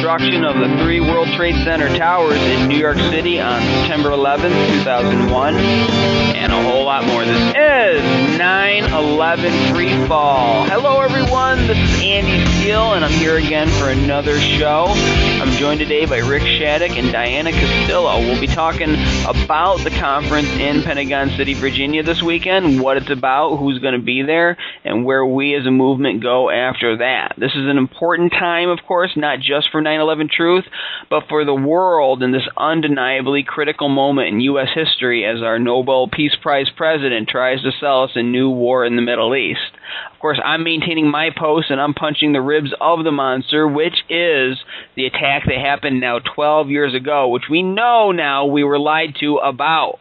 destruction of the 3 World Trade Center towers in New York City on September 11th, 2001, and a whole lot more. This is 9/11 Free Fall. Hello, everyone. This is Andy Steele, and I'm here again for another show. I'm joined today by Rick Shaddock and Diana Castillo. We'll be talking about the conference in Pentagon City, Virginia this weekend, what it's about, who's going to be there, and where we as a movement go after that. This is an important time, of course, not just for 9/11 truth, but for the world in this undeniably critical moment in U.S. history as our Nobel Peace Prize president tries to sell us a new war in the Middle East. Of course, I'm maintaining my post, and I'm punching the ribs of the monster, which is the attack that happened now 12 years ago, which we know now we were lied to about.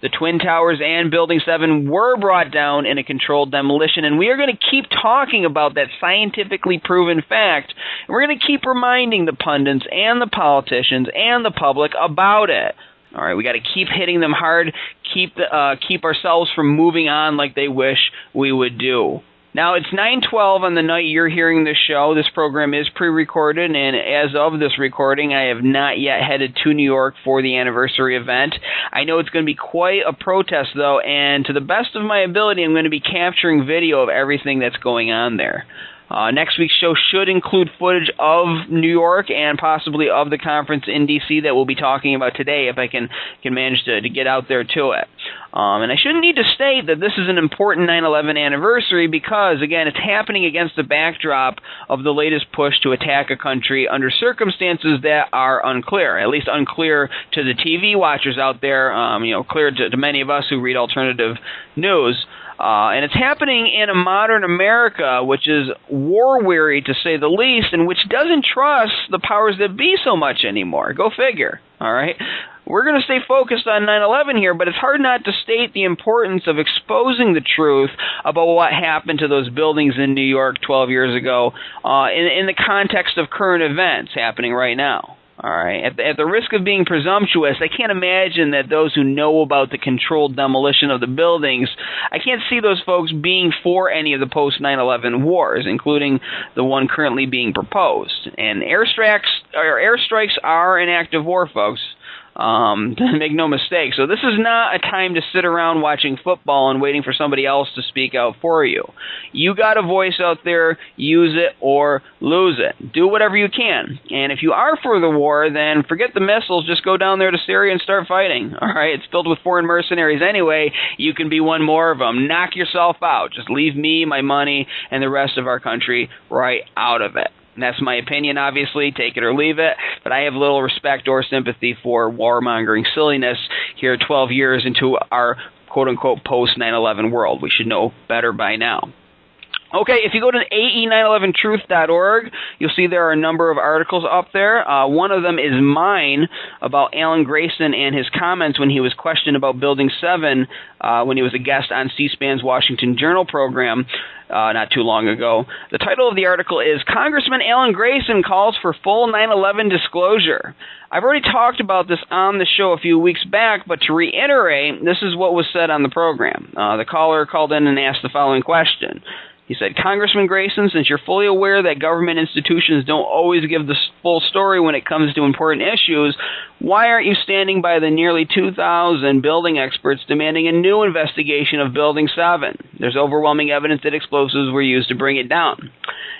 The Twin Towers and Building 7 were brought down in a controlled demolition, and we are going to keep talking about that scientifically proven fact. And we're going to keep reminding the pundits and the politicians and the public about it. All right, we got to keep hitting them hard, keep ourselves from moving on like they wish we would do. Now, it's 9/12 on the night you're hearing this show. This program is pre-recorded, and as of this recording, I have not yet headed to New York for the anniversary event. I know it's going to be quite a protest, though, and to the best of my ability, I'm going to be capturing video of everything that's going on there. Next week's show should include footage of New York and possibly of the conference in D.C. that we'll be talking about today if I can manage to get out there to it. And I shouldn't need to state that this is an important 9/11 anniversary because, again, it's happening against the backdrop of the latest push to attack a country under circumstances that are unclear, at least unclear to the TV watchers out there, clear to many of us who read alternative news. And it's happening in a modern America, which is war-weary, to say the least, and which doesn't trust the powers that be so much anymore. Go figure, all right? We're going to stay focused on 9/11 here, but it's hard not to state the importance of exposing the truth about what happened to those buildings in New York 12 years ago in the context of current events happening right now. All right. At the risk of being presumptuous, I can't imagine that those who know about the controlled demolition of the buildings, I can't see those folks being for any of the post-9/11 wars, including the one currently being proposed. And airstrikes are an act of war, folks. Make no mistake. So this is not a time to sit around watching football and waiting for somebody else to speak out for you. You got a voice out there, use it or lose it. Do whatever you can. And if you are for the war, then forget the missiles. Just go down there to Syria and start fighting. All right? It's filled with foreign mercenaries anyway. You can be one more of them. Knock yourself out. Just leave me, my money, and the rest of our country right out of it. That's my opinion, obviously. Take it or leave it. But I have little respect or sympathy for warmongering silliness here 12 years into our quote-unquote post-9/11 world. We should know better by now. Okay, if you go to ae911truth.org, you'll see there are a number of articles up there. One of them is mine about Alan Grayson and his comments when he was questioned about Building 7 when he was a guest on C-SPAN's Washington Journal program not too long ago. The title of the article is Congressman Alan Grayson Calls for Full 9/11 Disclosure. I've already talked about this on the show a few weeks back, but to reiterate, this is what was said on the program. The caller called in and asked the following question. He said, Congressman Grayson, since you're fully aware that government institutions don't always give the full story when it comes to important issues, why aren't you standing by the nearly 2,000 building experts demanding a new investigation of Building 7? There's overwhelming evidence that explosives were used to bring it down.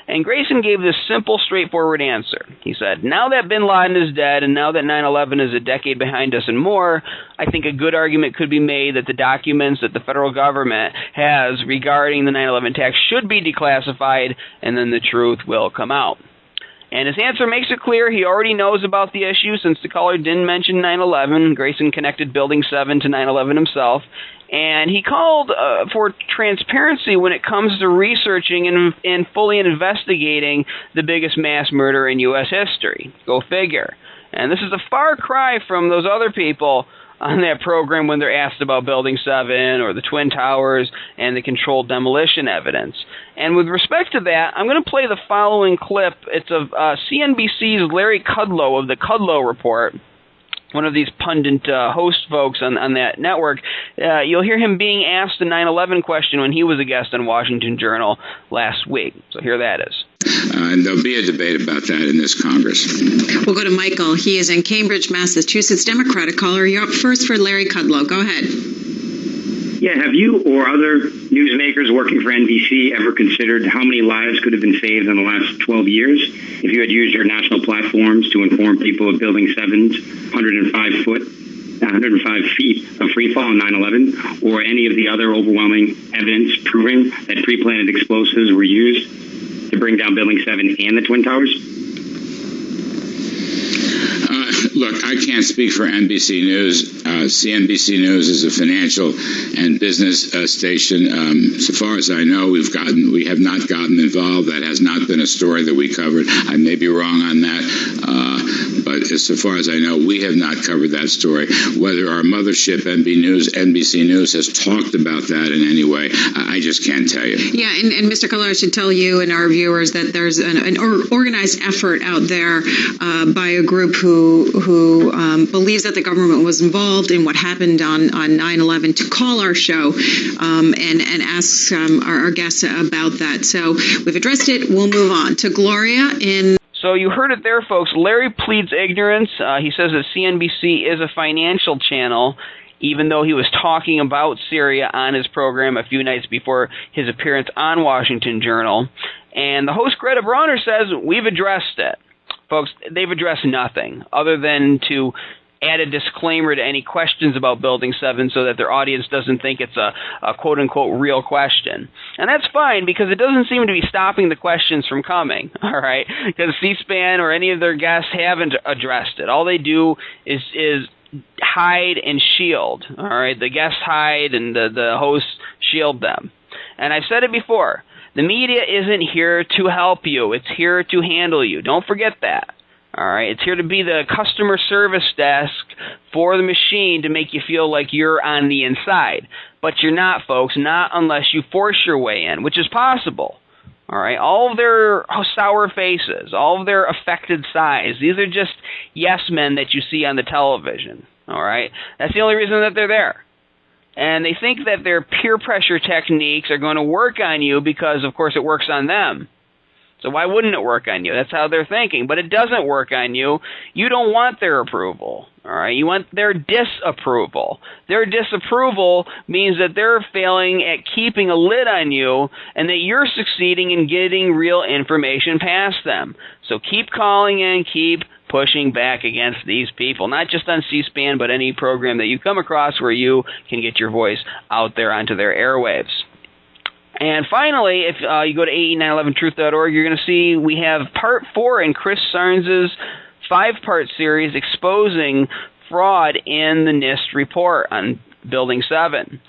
And Grayson gave this simple, straightforward answer. He said, now that bin Laden is dead and now that 9/11 is a decade behind us and more, I think a good argument could be made that the documents that the federal government has regarding the 9/11 attacks should be declassified, and then the truth will come out. And his answer makes it clear he already knows about the issue since the caller didn't mention 9/11. Grayson connected Building 7 to 9/11 himself. And he called for transparency when it comes to researching and fully investigating the biggest mass murder in U.S. history. Go figure. And this is a far cry from those other people on that program when they're asked about Building 7 or the Twin Towers and the controlled demolition evidence. And with respect to that, I'm going to play the following clip. It's of CNBC's Larry Kudlow of the Kudlow Report, one of these pundit host folks on that network. You'll hear him being asked the 9/11 question when he was a guest on Washington Journal last week. So here that is. And there'll be a debate about that in this Congress. We'll go to Michael. He is in Cambridge, Massachusetts, Democratic caller. You're up first for Larry Kudlow. Go ahead. Yeah, have you or other newsmakers working for NBC ever considered how many lives could have been saved in the last 12 years if you had used your national platforms to inform people of Building 7's 105 feet of free fall on 9/11, or any of the other overwhelming evidence proving that pre-planted explosives were used to bring down Building 7 and the Twin Towers? Look, I can't speak for NBC News. CNBC News is a financial and business station. So far as I know, we have not gotten involved. That has not been a story that we covered. I may be wrong on that, but so far as I know, we have not covered that story. Whether our mothership, NBC News, has talked about that in any way, I just can't tell you. Yeah, and Mr. Kudlow, I should tell you and our viewers that there's an organized effort out there by a group who believes that the government was involved in what happened on 9/11 to call our show and ask our guests about that. So we've addressed it. We'll move on to Gloria in... So you heard it there, folks. Larry pleads ignorance. He says that CNBC is a financial channel, even though he was talking about Syria on his program a few nights before his appearance on Washington Journal. And the host, Greta Browner, says, we've addressed it. Folks, they've addressed nothing other than to add a disclaimer to any questions about Building 7 so that their audience doesn't think it's a quote-unquote real question. And that's fine, because it doesn't seem to be stopping the questions from coming, all right? Because C-SPAN or any of their guests haven't addressed it. All they do is hide and shield, all right? The guests hide and the hosts shield them. And I've said it before. The media isn't here to help you. It's here to handle you. Don't forget that. All right? It's here to be the customer service desk for the machine to make you feel like you're on the inside. But you're not, folks, not unless you force your way in, which is possible. All right? All of their sour faces, all of their affected sighs, these are just yes men that you see on the television. All right? That's the only reason that they're there. And they think that their peer pressure techniques are going to work on you because, of course, it works on them. So why wouldn't it work on you? That's how they're thinking. But it doesn't work on you. You don't want their approval. All right? You want their disapproval. Their disapproval means that they're failing at keeping a lid on you and that you're succeeding in getting real information past them. So keep calling in, keep pushing back against these people, not just on C-SPAN, but any program that you come across where you can get your voice out there onto their airwaves. And finally, if you go to ae911truth.org, you're going to see we have Part 4 in Chris Sarnes' 5-part series exposing fraud in the NIST report on Building 7.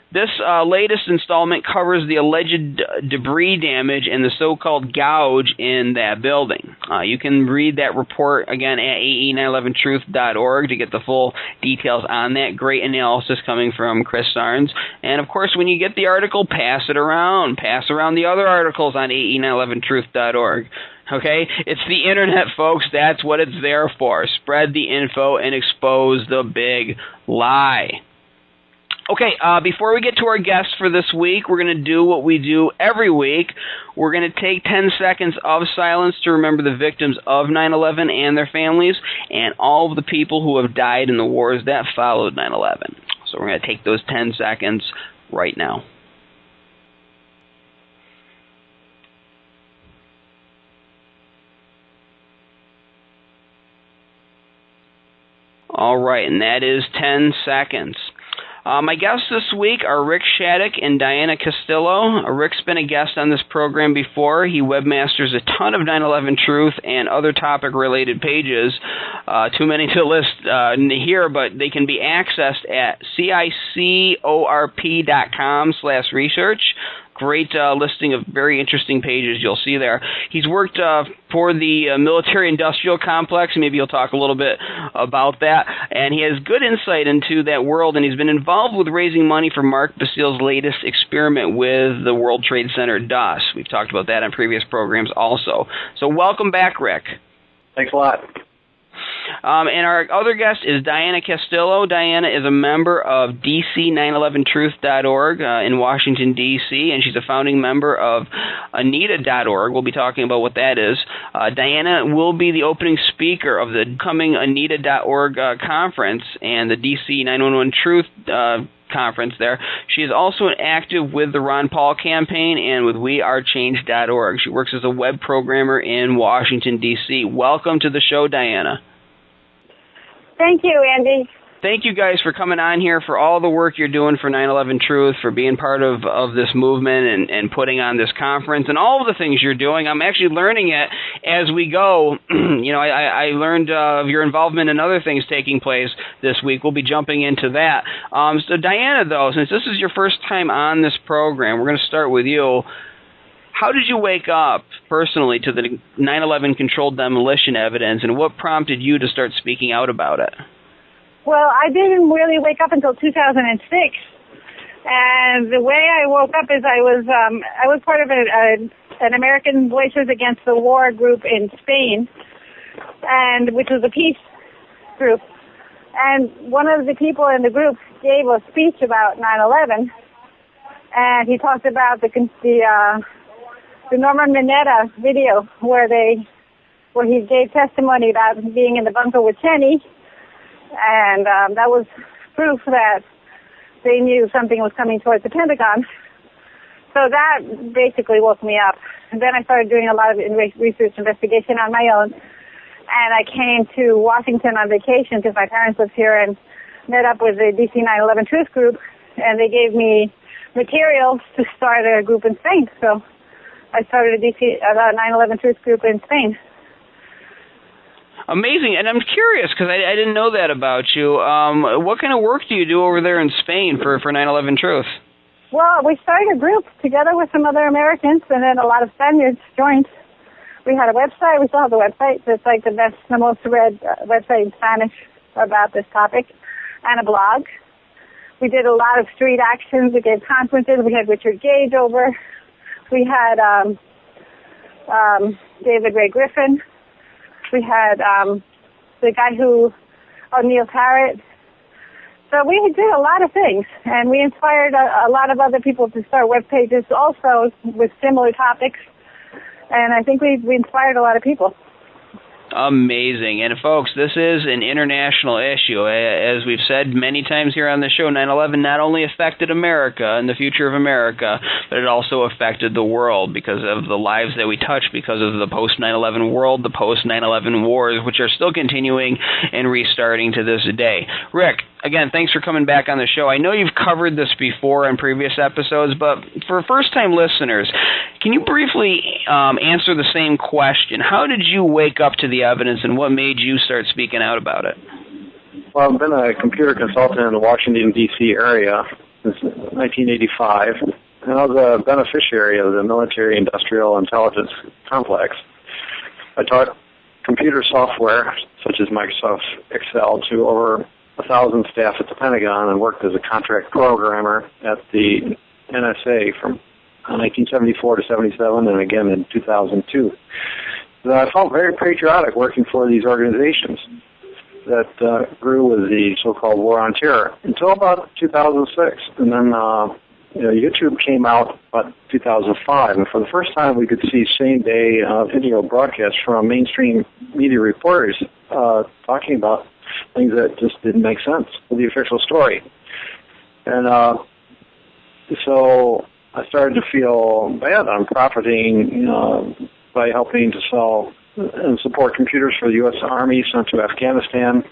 This latest installment covers the alleged debris damage and the so-called gouge in that building. You can read that report, again, at ae911truth.org to get the full details on that. Great analysis coming from Chris Sarnes. And, of course, when you get the article, pass it around. Pass around the other articles on ae911truth.org. Okay? It's the Internet, folks. That's what it's there for. Spread the info and expose the big lie. Okay, before we get to our guests for this week, we're going to do what we do every week. We're going to take 10 seconds of silence to remember the victims of 9/11 and their families and all of the people who have died in the wars that followed 9/11. So we're going to take those 10 seconds right now. All right, and that is 10 seconds. My guests this week are Rick Shaddock and Diana Castillo. Rick's been a guest on this program before. He webmasters a ton of 9/11 Truth and other topic-related pages. Too many to list here, but they can be accessed at cicorp.com/research. Great listing of very interesting pages you'll see there. He's worked for the military-industrial complex. Maybe he'll talk a little bit about that. And he has good insight into that world, and he's been involved with raising money for Mark Basile's latest experiment with the World Trade Center DUS. We've talked about that on previous programs also. So welcome back, Rick. Thanks a lot. And our other guest is Diana Castillo. Diana is a member of DC911truth.org in Washington, D.C., and she's a founding member of Anita.org. We'll be talking about what that is. Diana will be the opening speaker of the coming Anita.org conference and the DC 911 Truth conference there. She is also active with the Ron Paul campaign and with WeAreChange.org. She works as a web programmer in Washington, D.C. Welcome to the show, Diana. Thank you, Andy. Thank you guys for coming on here, for all the work you're doing for 9/11 Truth, for being part of this movement and putting on this conference and all of the things you're doing. I'm actually learning it as we go. I learned of your involvement in other things taking place this week. We'll be jumping into that. So Diana, though, since this is your first time on this program, we're going to start with you. How did you wake up personally to the 9/11 controlled demolition evidence, and what prompted you to start speaking out about it? Well, I didn't really wake up until 2006, and the way I woke up is I was part of an American Voices Against the War group in Spain, and which was a peace group. And one of the people in the group gave a speech about 9/11, and he talked about the Norman Mineta video where he gave testimony about being in the bunker with Cheney. And that was proof that they knew something was coming towards the Pentagon. So that basically woke me up. And then I started doing a lot of research investigation on my own. And I came to Washington on vacation because my parents lived here and met up with the DC 9/11 Truth group. And they gave me materials to start a group in Spain. So I started a DC 9/11 Truth group in Spain. Amazing, and I'm curious because I didn't know that about you. What kind of work do you do over there in Spain for 9/11 Truth? Well, we started a group together with some other Americans, and then a lot of Spaniards joined. We had a website. We still have the website. It's like the most read website in Spanish about this topic, and a blog. We did a lot of street actions. We gave conferences. We had Richard Gage over. We had David Ray Griffin. We had the guy Neil Parrott. So we did a lot of things, and we inspired a lot of other people to start web pages also with similar topics. And I think we inspired a lot of people. Amazing. And folks, this is an international issue. As we've said many times here on the show, 9/11 not only affected America and the future of America, but it also affected the world because of the lives that we touch, because of the post-9/11 world, the post-9/11 wars, which are still continuing and restarting to this day. Rick, again, thanks for coming back on the show. I know you've covered this before in previous episodes, but for first-time listeners, can you briefly answer the same question? How did you wake up to the evidence, and what made you start speaking out about it? Well, I've been a computer consultant in the Washington, D.C. area since 1985, and I was a beneficiary of the military-industrial intelligence complex. I taught computer software, such as Microsoft Excel, to over 1,000 staff at the Pentagon and worked as a contract programmer at the NSA from 1974 to 77 and again in 2002. So I felt very patriotic working for these organizations that grew with the so-called War on Terror until about 2006. And then YouTube came out about 2005, and for the first time we could see same-day video broadcasts from mainstream media reporters talking about things that just didn't make sense with the official story. And so I started to feel bad. I'm profiting by helping to sell and support computers for the U.S. Army sent to Afghanistan.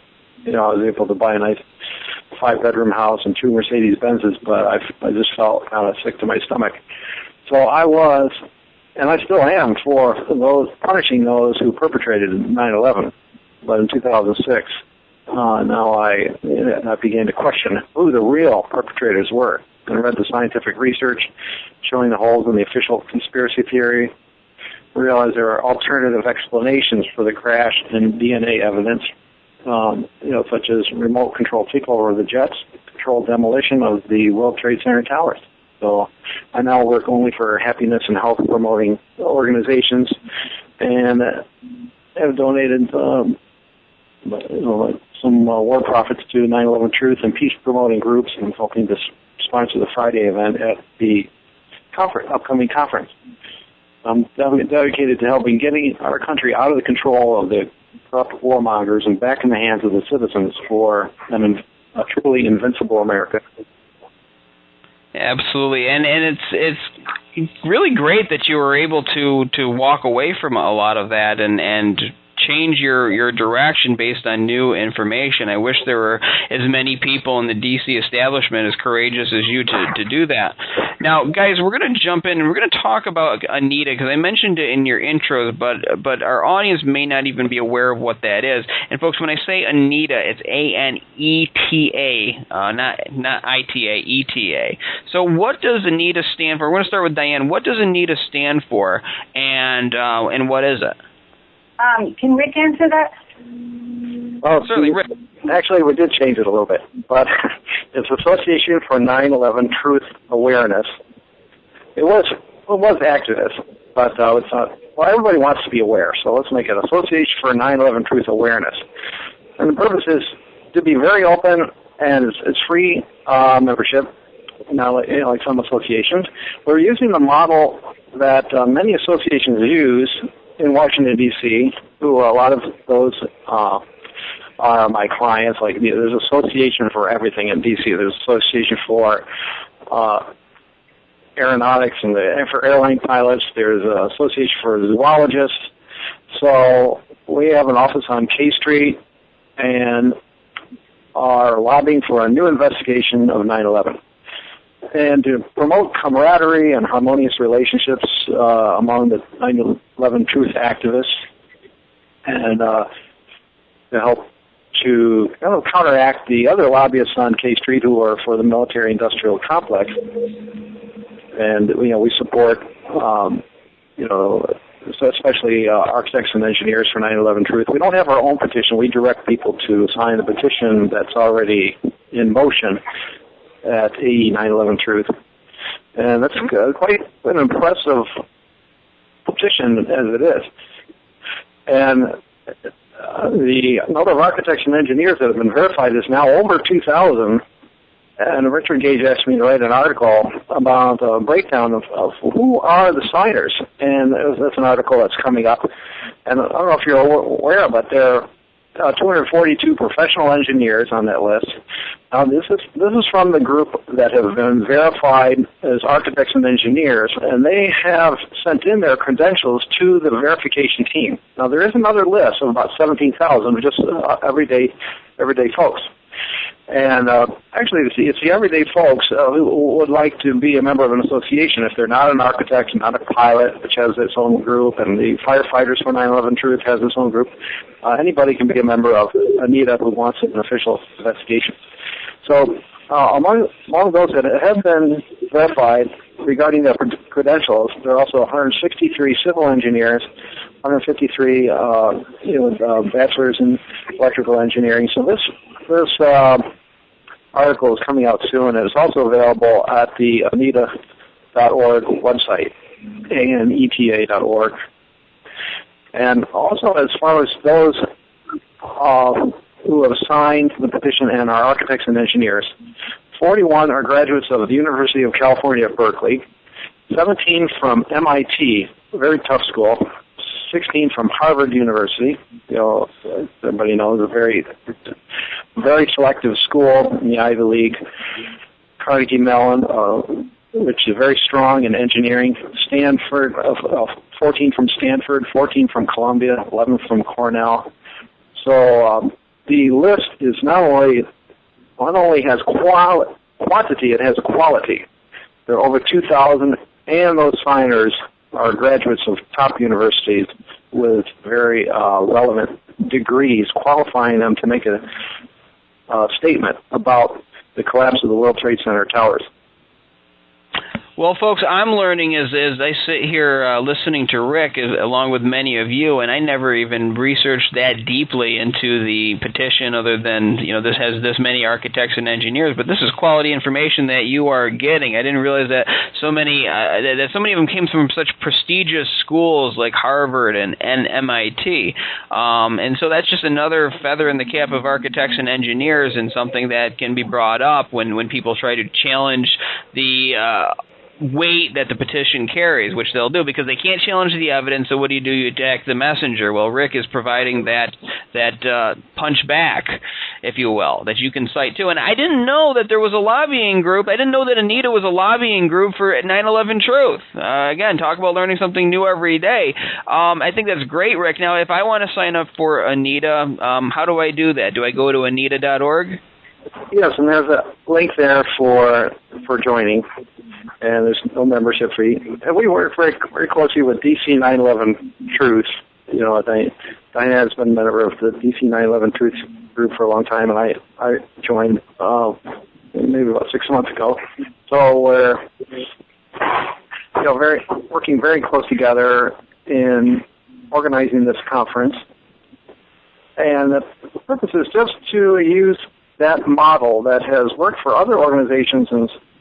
I was able to buy a nice 5-bedroom house and 2 Mercedes-Benzes, but I just felt kind of sick to my stomach. So I was, and I still am, for those punishing those who perpetrated 9/11. But in 2006, now I began to question who the real perpetrators were. And read the scientific research showing the holes in the official conspiracy theory. Realized there are alternative explanations for the crash and DNA evidence, such as remote control takeover of the jets, controlled demolition of the World Trade Center towers. So I now work only for happiness and health promoting organizations, and have donated some war profits to 9/11 Truth and peace-promoting groups, and helping to sponsor the Friday event at the upcoming conference. I'm dedicated to helping getting our country out of the control of the corrupt warmongers and back in the hands of the citizens for a truly invincible America. Absolutely, and it's really great that you were able to walk away from a lot of that and change your direction based on new information. I wish there were as many people in the D.C. establishment as courageous as you to do that. Now, guys, we're going to jump in and we're going to talk about Anita, because I mentioned it in your intros, but our audience may not even be aware of what that is. And folks, when I say Anita, it's A-N-E-T-A, not I-T-A, E-T-A. So what does Anita stand for? We're going to start with Diane. What does Anita stand for, and what is it? Can Rick answer that? Well, certainly, Rick. Actually, we did change it a little bit, but it's Association for 9/11 Truth Awareness. It was activist, but it's not. Well, everybody wants to be aware, so let's make it Association for 9/11 Truth Awareness. And the purpose is to be very open, and it's free membership. Now, like some associations, we're using the model that many associations use in Washington, D.C., who a lot of those are my clients. Like, there's an association for everything in D.C. There's an association for aeronautics and for airline pilots. There's an association for zoologists. So we have an office on K Street and are lobbying for a new investigation of 9/11. And to promote camaraderie and harmonious relationships among the 9/11 Truth activists, and to help to counteract the other lobbyists on K Street who are for the military-industrial complex. And we support, especially architects and engineers for 9/11 Truth. We don't have our own petition. We direct people to sign the petition that's already in motion at AE 9/11 Truth. And that's quite an impressive petition as it is. And the number of architects and engineers that have been verified is now over 2,000. And Richard Gage asked me to write an article about a breakdown of who are the signers. And that's an article that's coming up. And I don't know if you're aware, but there are 242 professional engineers on that list. This is from the group that have been verified as architects and engineers, and they have sent in their credentials to the verification team. Now, there is another list of about 17,000, just everyday folks. And actually, it's the everyday folks who would like to be a member of an association. If they're not an architect, not a pilot, which has its own group, and the Firefighters for 9/11 Truth has its own group, anybody can be a member of ANITA who wants an official investigation. So among those that have been verified regarding their credentials, there are also 163 civil engineers, 153 bachelors in electrical engineering. So this article is coming out soon, and it's also available at the anita.org website, aneta.org. And also, as far as those who have signed the petition and are architects and engineers, 41 are graduates of the University of California at Berkeley, 17 from MIT, a very tough school, 16 from Harvard University, everybody knows, a very, very selective school in the Ivy League, Carnegie Mellon, which is very strong in engineering, Stanford, 14 from Stanford, 14 from Columbia, 11 from Cornell. So the list is not only has quantity, it has quality. There are over 2,000, and those signers are graduates of top universities with very relevant degrees, qualifying them to make a statement about the collapse of the World Trade Center towers. Well, folks, I'm learning as I sit here listening to Rick, along with many of you, and I never even researched that deeply into the petition other than, this has this many architects and engineers, but this is quality information that you are getting. I didn't realize that so many of them came from such prestigious schools like Harvard and MIT. And so that's just another feather in the cap of architects and engineers, and something that can be brought up when people try to challenge the weight that the petition carries, which they'll do because they can't challenge the evidence. So what do? You attack the messenger. Well, Rick is providing that punch back, if you will, that you can cite too. And I didn't know that there was a lobbying group. I didn't know that Anita was a lobbying group for 9/11 Truth. Again, talk about learning something new every day. I think that's great, Rick. Now, if I want to sign up for Anita, how do I do that? Do I go to anita.org? Yes, and there's a link there for joining, and there's no membership fee. And we work very, very closely with DC 9/11 Truth. Diana has been a member of the DC 9/11 Truth group for a long time, and I joined maybe about 6 months ago. So we're working very close together in organizing this conference, and the purpose is just to use that model that has worked for other organizations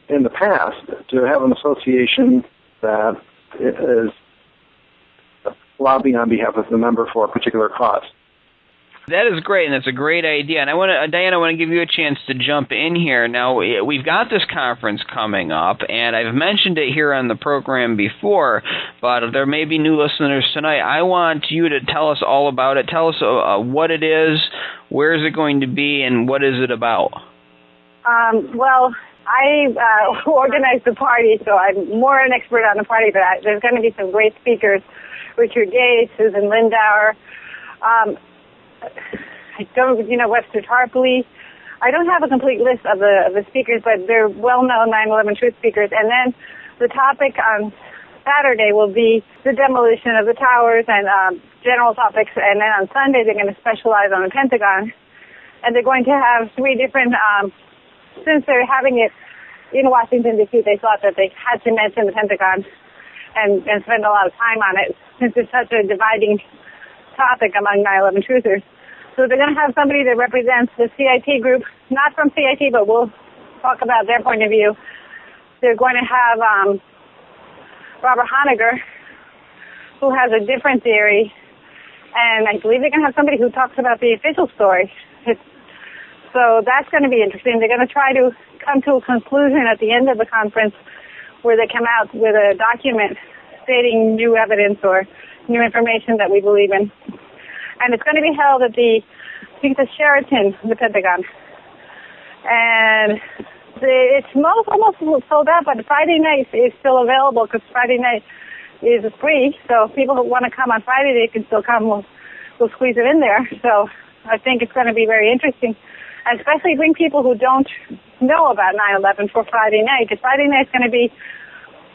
in the past, to have an association that is lobbying on behalf of the member for a particular cause. That is great, and that's a great idea. And Diana, I want to give you a chance to jump in here. Now, we've got this conference coming up, and I've mentioned it here on the program before, but there may be new listeners tonight. I want you to tell us all about it. Tell us what it is, where is it going to be, and what is it about? Well, I organized the party, so I'm more an expert on the party, but there's going to be some great speakers. Richard Gates, Susan Lindauer, Webster Tarpley. I don't have a complete list of the speakers, but they're well-known 9/11 Truth speakers. And then the topic on Saturday will be the demolition of the towers and general topics. And then on Sunday, they're going to specialize on the Pentagon. And they're going to have three different, since they're having it in Washington, D.C., they thought that they had to mention the Pentagon and spend a lot of time on it, since it's such a dividing topic among 9/11 truthers. So they're going to have somebody that represents the CIT group, not from CIT, but we'll talk about their point of view. They're going to have Robert Honegger, who has a different theory, and I believe they're going to have somebody who talks about the official story. So that's going to be interesting. They're going to try to come to a conclusion at the end of the conference where they come out with a document stating new evidence or new information that we believe in. And it's going to be held at I think the Sheraton, the Pentagon. And it's almost sold out, but Friday night is still available because Friday night is free. So if people who want to come on Friday, they can still come. We'll squeeze it in there. So I think it's going to be very interesting. And especially bring people who don't know about 9/11 for Friday night, because Friday night's going to be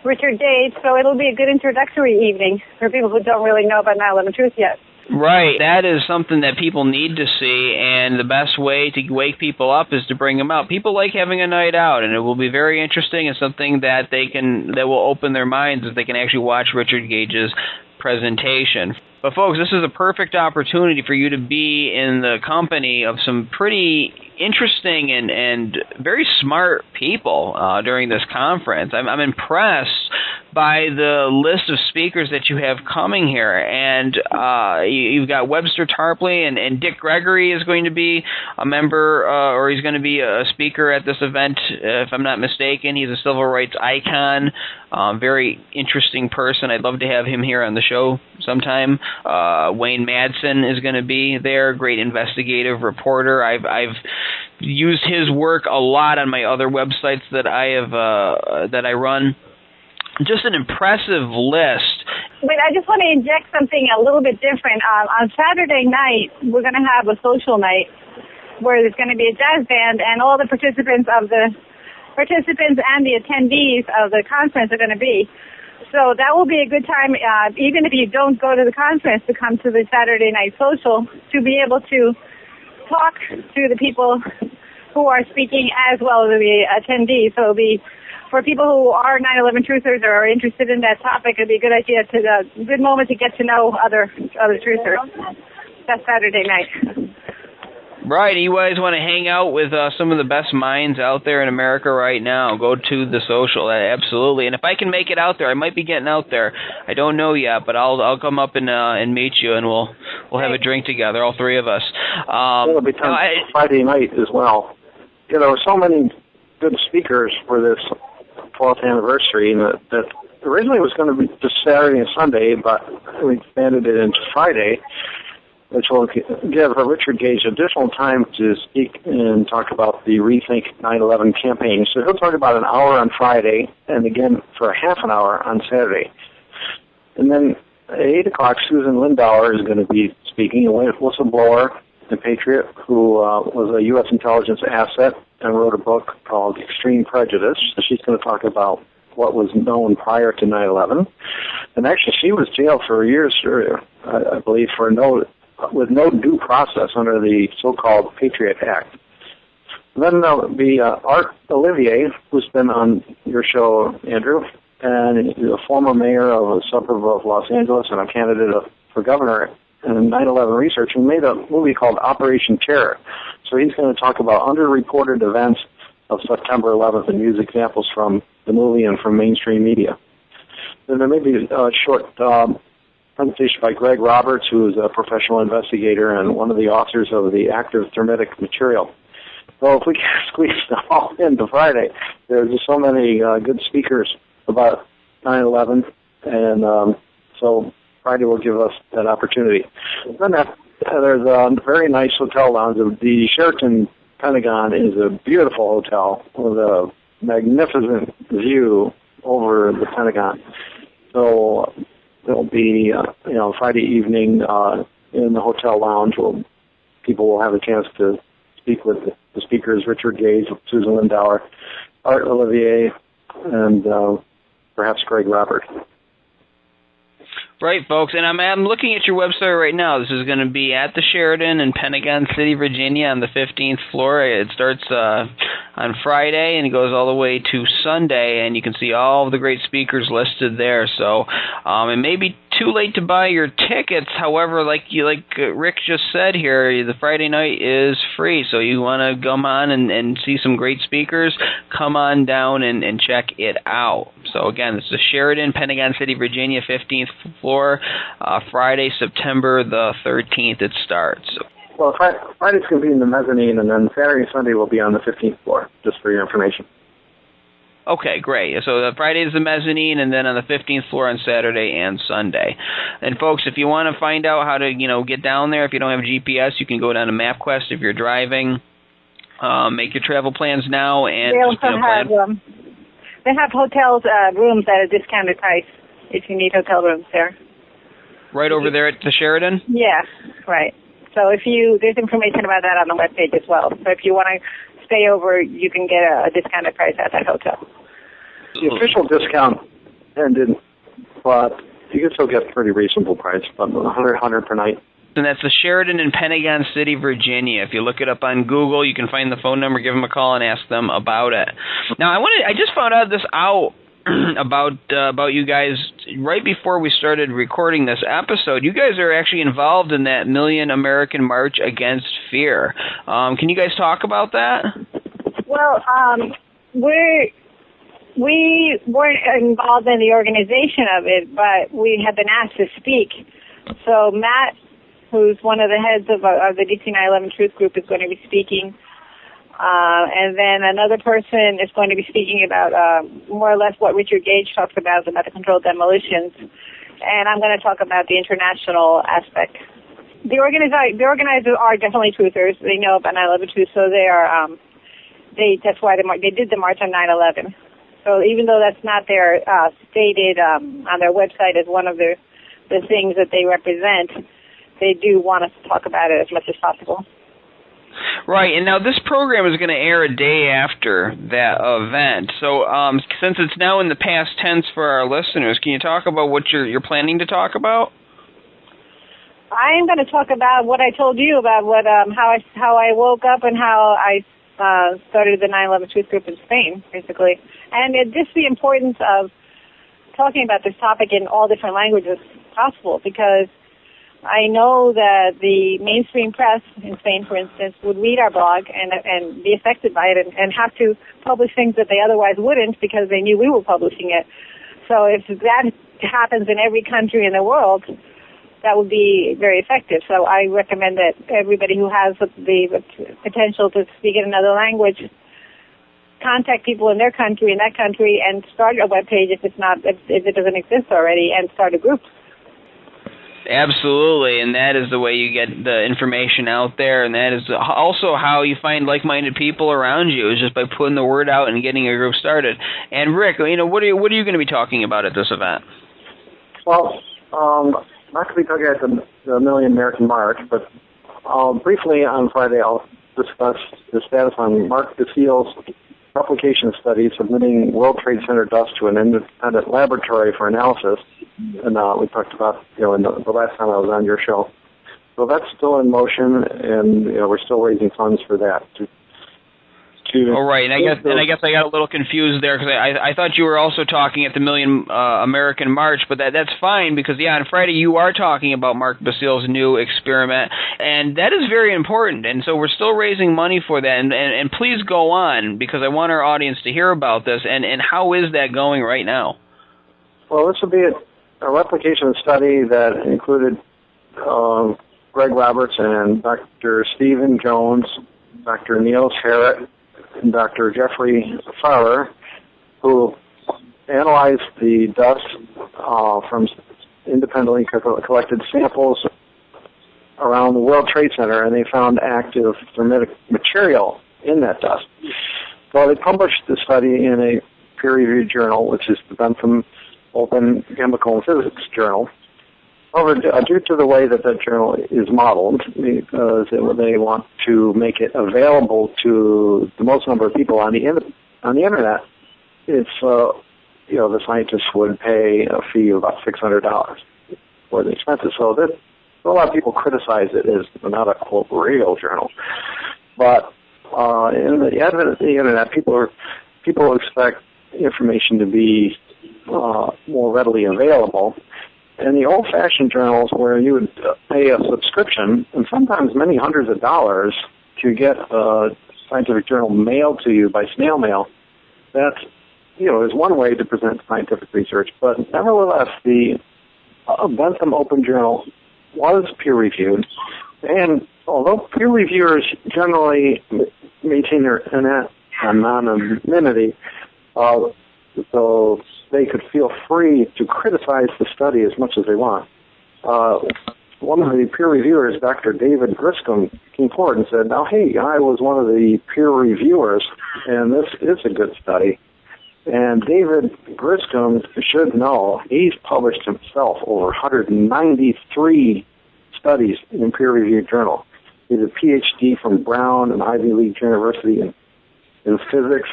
Richard Gates, so it'll be a good introductory evening for people who don't really know about 9/11 Truth yet. Right. That is something that people need to see, and the best way to wake people up is to bring them out. People like having a night out, and it will be very interesting and something that that will open their minds if they can actually watch Richard Gage's presentation. But folks, this is a perfect opportunity for you to be in the company of some pretty interesting and very smart people during this conference. I'm impressed by the list of speakers that you have coming here. And you've got Webster Tarpley and Dick Gregory is going to be a member, or he's going to be a speaker at this event, if I'm not mistaken. He's a civil rights icon, very interesting person. I'd love to have him here on the show sometime. Wayne Madsen is going to be there, great investigative reporter. I've used his work a lot on my other websites that I run. Just an impressive list. But I just want to inject something a little bit different. On Saturday night, we're going to have a social night where there's going to be a jazz band, and all the participants and the attendees of the conference are going to be. So that will be a good time, even if you don't go to the conference, to come to the Saturday night social to be able to talk to the people who are speaking as well as the attendees. So it'll be for people who are 9/11 truthers or are interested in that topic, it'd be a good moment to get to know other truthers. That's Saturday night. Right, you guys want to hang out with some of the best minds out there in America right now, go to the social, absolutely. And if I can make it out there, I might be getting out there. I don't know yet, but I'll come up and meet you, and we'll have a drink together, all three of us. It'll be Friday night as well. There were so many good speakers for this 12th anniversary, and that originally it was going to be just Saturday and Sunday, but we expanded it into Friday, which will give Richard Gage additional time to speak and talk about the Rethink 9/11 campaign. So he'll talk about an hour on Friday and again for a half an hour on Saturday. And then at 8 o'clock, Susan Lindauer is going to be speaking, a whistleblower and patriot who was a U.S. intelligence asset and wrote a book called Extreme Prejudice. So she's going to talk about what was known prior to 9/11. And actually, she was jailed for years, I believe, with no due process under the so-called Patriot Act. And then there'll be Art Olivier, who's been on your show, Andrew, and he's a former mayor of a suburb of Los Angeles and a candidate for governor in 9/11 research, who made a movie called Operation Terror. So he's going to talk about underreported events of September 11th and use examples from the movie and from mainstream media. Then there may be a short presentation by Greg Roberts, who is a professional investigator and one of the authors of the active thermitic material. So if we can squeeze them all into Friday, there's just so many good speakers about 9/11, and so Friday will give us that opportunity. Then there's a very nice hotel lounge. The Sheraton Pentagon is a beautiful hotel with a magnificent view over the Pentagon. So there'll be, Friday evening in the hotel lounge where people will have a chance to speak with the speakers, Richard Gage, Susan Lindauer, Art Olivier, and perhaps Greg Roberts. Right, folks, and I'm looking at your website right now. This is going to be at the Sheraton in Pentagon City, Virginia, on the 15th floor. It starts on Friday and it goes all the way to Sunday, and you can see all of the great speakers listed there. So it may be too late to buy your tickets. However, like Rick just said here, the Friday night is free. So you want to come on and see some great speakers, come on down and check it out. So again, this is the Sheraton, Pentagon City, Virginia, 15th floor, Friday, September the 13th it starts. Well, Friday's going to be in the mezzanine, and then Saturday and Sunday will be on the 15th floor, just for your information. Okay, great. So Friday is the mezzanine, and then on the 15th floor on Saturday and Sunday. And folks, if you want to find out how to, get down there, if you don't have GPS, you can go down to MapQuest if you're driving. Make your travel plans now, and they also have they have hotels rooms at a discounted price if you need hotel rooms there. Right over there at the Sheraton? Yeah, right. So there's information about that on the webpage as well. So if you want to stay over, you can get a discounted price at that hotel. The official discount ended, but you can still get a pretty reasonable price, about $100 per night. And that's the Sheraton in Pentagon City, Virginia. If you look it up on Google, you can find the phone number, give them a call, and ask them about it. Now, I just found out about you guys right before we started recording this episode. You guys are actually involved in that Million American March Against Fear. Can you guys talk about that? Well, we weren't involved in the organization of it, but we have been asked to speak. So Matt, who's one of the heads of the DC 9/11 Truth Group, is going to be speaking. And then another person is going to be speaking about more or less what Richard Gage talks about the controlled demolitions. And I'm going to talk about the international aspect. The organizers are definitely truthers. They know about 9/11 truth, so they are. That's why they did the march on 9/11. So even though that's not their stated on their website as one of the things that they represent, they do want us to talk about it as much as possible. Right, and now this program is going to air a day after that event. So since it's now in the past tense for our listeners, can you talk about what you're planning to talk about? I am going to talk about what I told you about how I woke up and how I started the 9/11 Truth Group in Spain, basically. And just the importance of talking about this topic in all different languages possible, because I know that the mainstream press in Spain, for instance, would read our blog and be affected by it and have to publish things that they otherwise wouldn't because they knew we were publishing it. So if that happens in every country in the world, that would be very effective. So I recommend that everybody who has the potential to speak in another language contact people in their country, and start a web page if it doesn't exist already, and start a group. Absolutely, and that is the way you get the information out there, and that is also how you find like-minded people around you, is just by putting the word out and getting a group started. And Rick, what are you going to be talking about at this event? Well, not going to be talking at the Million American March, but briefly on Friday I'll discuss the status on Mark Castillo's replication study submitting World Trade Center dust to an independent laboratory for analysis. And we talked about, in the last time I was on your show. So that's still in motion, and we're still raising funds for that. Oh, right, and I guess I got a little confused there, because I thought you were also talking at the Million American March, but that's fine, because on Friday you are talking about Mark Basile's new experiment, and that is very important, and so we're still raising money for that, and please go on, because I want our audience to hear about this, and how is that going right now? Well, this will be a replication study that included Greg Roberts and Dr. Stephen Jones, Dr. Niels Harrit, and Dr. Jeffrey Farrer, who analyzed the dust from independently collected samples around the World Trade Center, and they found active thermitic material in that dust. So they published the study in a peer-reviewed journal, which is the Bentham Open Chemical and Physics Journal. However, due to the way that journal is modeled, because they want to make it available to the most number of people on the internet, it's the scientists would pay a fee of about $600 for the expenses. So that a lot of people criticize it as not a quote real journal, but in the advent of the internet, people expect information to be more readily available. And the old-fashioned journals, where you would pay a subscription, and sometimes many hundreds of dollars, to get a scientific journal mailed to you by snail mail, that is one way to present scientific research. But nevertheless, the Bentham Open Journal was peer-reviewed, and although peer reviewers generally maintain their anonymity, so they could feel free to criticize the study as much as they want. One of the peer reviewers, Dr. David Griscom, came forward and said, now, hey, I was one of the peer reviewers, and this is a good study. And David Griscom should know he's published himself over 193 studies in peer-reviewed journals. He's a PhD from Brown and Ivy League University in physics,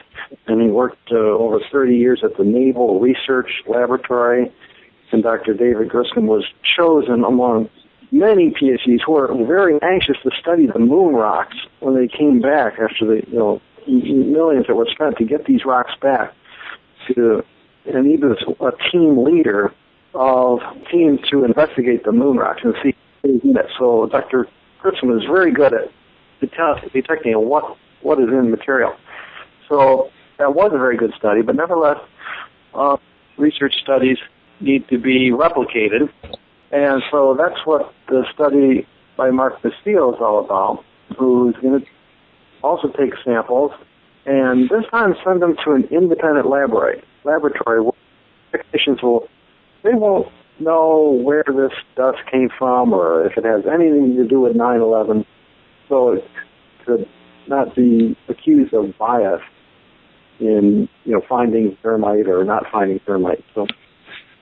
and he worked over 30 years at the Naval Research Laboratory. And Dr. David Griscom was chosen among many PhDs who were very anxious to study the moon rocks when they came back after the millions that were spent to get these rocks back. And he was a team leader of teams to investigate the moon rocks and see that. So Dr. Griscom was very good at detecting what is in material. So that was a very good study, but nevertheless, research studies need to be replicated. And so that's what the study by Mark Castillo is all about, who's going to also take samples and this time send them to an independent laboratory where technicians won't know where this dust came from or if it has anything to do with 9/11, so to not be accused of bias in finding thermite or not finding thermite. So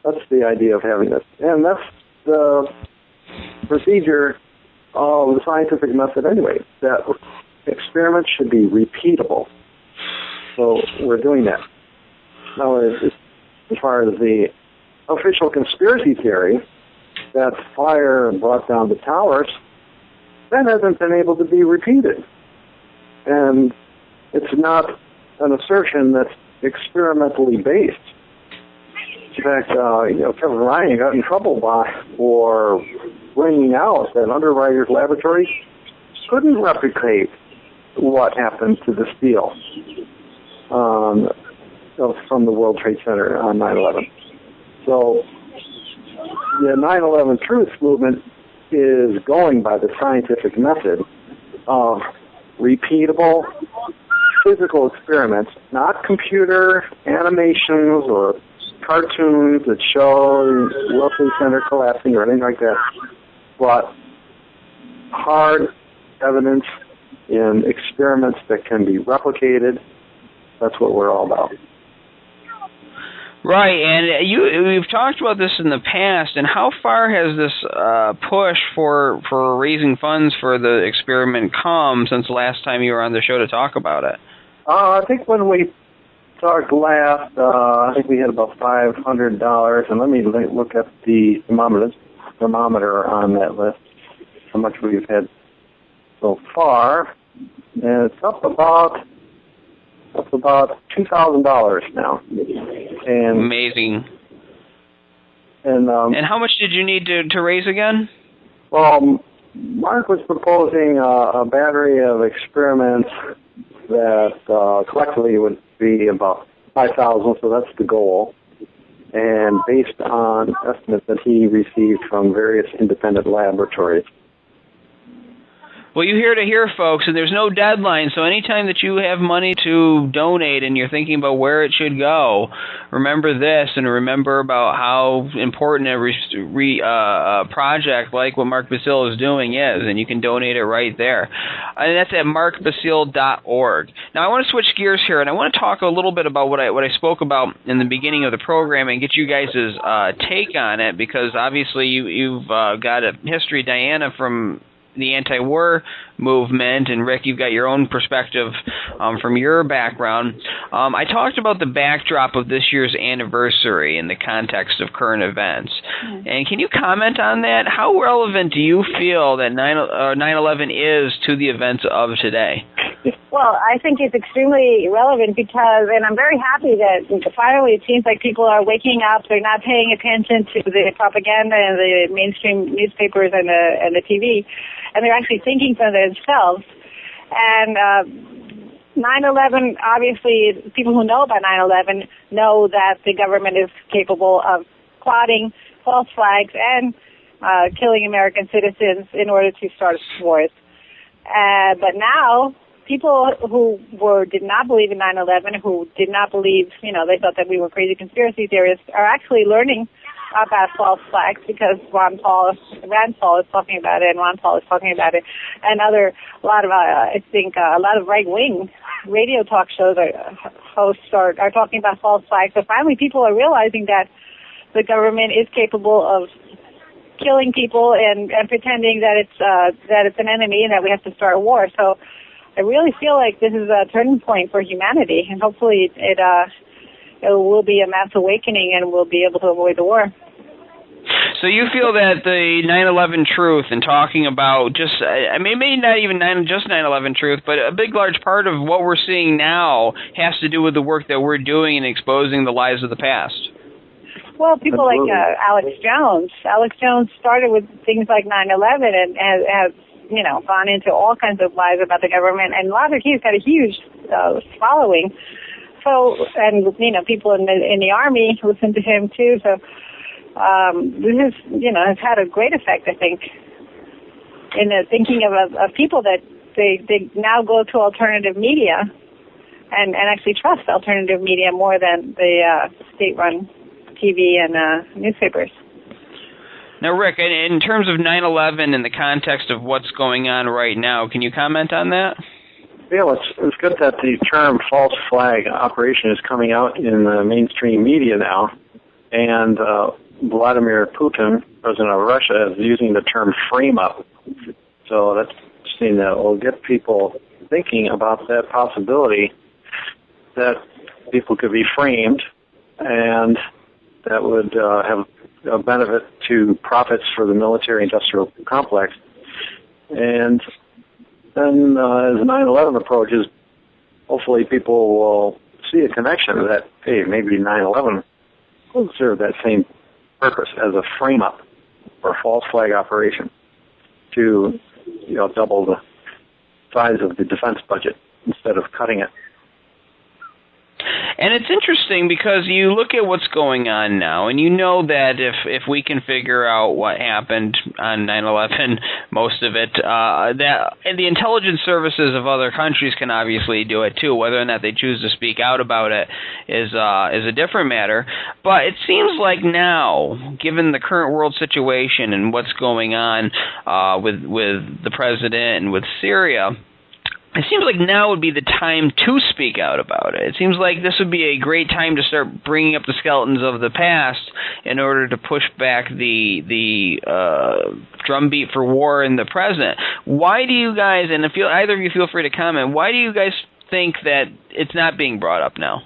that's the idea of having this, and that's the procedure of the scientific method anyway. That experiments should be repeatable. So we're doing that. Now, as far as the official conspiracy theory that fire brought down the towers, that hasn't been able to be repeated. And it's not an assertion that's experimentally based. In fact, Kevin Ryan got in trouble for bringing out that Underwriters Laboratories couldn't replicate what happened to the steel from the World Trade Center on 9/11. So the 9/11 Truth movement is going by the scientific method of repeatable physical experiments, not computer animations or cartoons that show World Trade Center collapsing or anything like that, but hard evidence in experiments that can be replicated. That's what we're all about. Right, and we've talked about this in the past, and how far has this push for raising funds for the experiment come since the last time you were on the show to talk about it? I think when we talked last, I think we had about $500, and let me look at the thermometer on that list, how much we've had so far, and it's up about $2,000 now. And amazing. And how much did you need to raise again? Well, Mark was proposing a battery of experiments that collectively would be about 5,000, so that's the goal. And based on estimates that he received from various independent laboratories. Well, you hear to hear, folks, and there's no deadline, so anytime that you have money to donate and you're thinking about where it should go, remember this and remember about how important a project like what Mark Basile is doing is, and you can donate it right there. And that's at markbasile.org. Now, I want to switch gears here, and I want to talk a little bit about what I spoke about in the beginning of the program and get you guys' take on it, because obviously you've got a history, Diana, from the anti-war movement, and Rick, you've got your own perspective from your background. I talked about the backdrop of this year's anniversary in the context of current events. And can you comment on that? How relevant do you feel that 9/11 is to the events of today? Well, I think it's extremely relevant because, and I'm very happy that finally it seems like people are waking up. They're not paying attention to the propaganda and the mainstream newspapers and the TV, and they're actually thinking for themselves. And 9/11, obviously, people who know about 9/11 know that the government is capable of plotting false flags and killing American citizens in order to start wars. But now, people who did not believe in 9/11, who did not believe, they thought that we were crazy conspiracy theorists, are actually learning about false flags because Rand Paul is talking about it, and Ron Paul is talking about it, and a lot of right-wing radio talk shows hosts are talking about false flags. So finally, people are realizing that the government is capable of killing people and pretending that it's an enemy and that we have to start a war. So I really feel like this is a turning point for humanity, and hopefully it will be a mass awakening and we'll be able to avoid the war. So you feel that the 9/11 truth and talking about maybe not even just 9/11 truth, but a big large part of what we're seeing now has to do with the work that we're doing in exposing the lies of the past? Well, people like Alex Jones. Alex Jones started with things like 9/11 and has gone into all kinds of lies about the government, and he's got a huge following. So, and people in the army listen to him too. So, this is has had a great effect, I think, in the thinking of people that they now go to alternative media and actually trust alternative media more than the state-run TV and newspapers. Now, Rick, in terms of 9/11 in the context of what's going on right now, can you comment on that? Yeah, it's good that the term false flag operation is coming out in the mainstream media now, and Vladimir Putin, president of Russia, is using the term frame up. So that's something that will get people thinking about that possibility that people could be framed, and that would have a benefit to profits for the military-industrial complex. And then as 9/11 approaches, hopefully people will see a connection that, hey, maybe 9/11 will serve that same purpose as a frame-up for a false flag operation to, double the size of the defense budget instead of cutting it. And it's interesting because you look at what's going on now, and you know that if we can figure out what happened on 9/11, most of it, that and the intelligence services of other countries can obviously do it too. Whether or not they choose to speak out about it is a different matter. But it seems like now, given the current world situation and what's going on with the president and with Syria, it seems like now would be the time to speak out about it. It seems like this would be a great time to start bringing up the skeletons of the past in order to push back the drumbeat for war in the present. Why do you guys, and if either of you feel free to comment, why do you guys think that it's not being brought up now?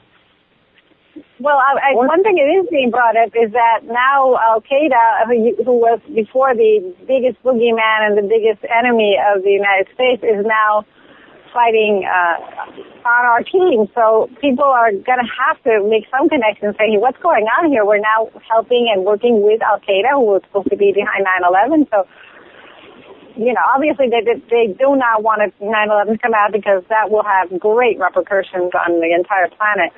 Well, one thing it is being brought up is that now Al-Qaeda, who was before the biggest boogeyman and the biggest enemy of the United States, is now fighting on our team. So people are going to have to make some connections saying, hey, what's going on here? We're now helping and working with Al-Qaeda, who was supposed to be behind 9/11. So, obviously they do not want 9/11 to come out because that will have great repercussions on the entire planet,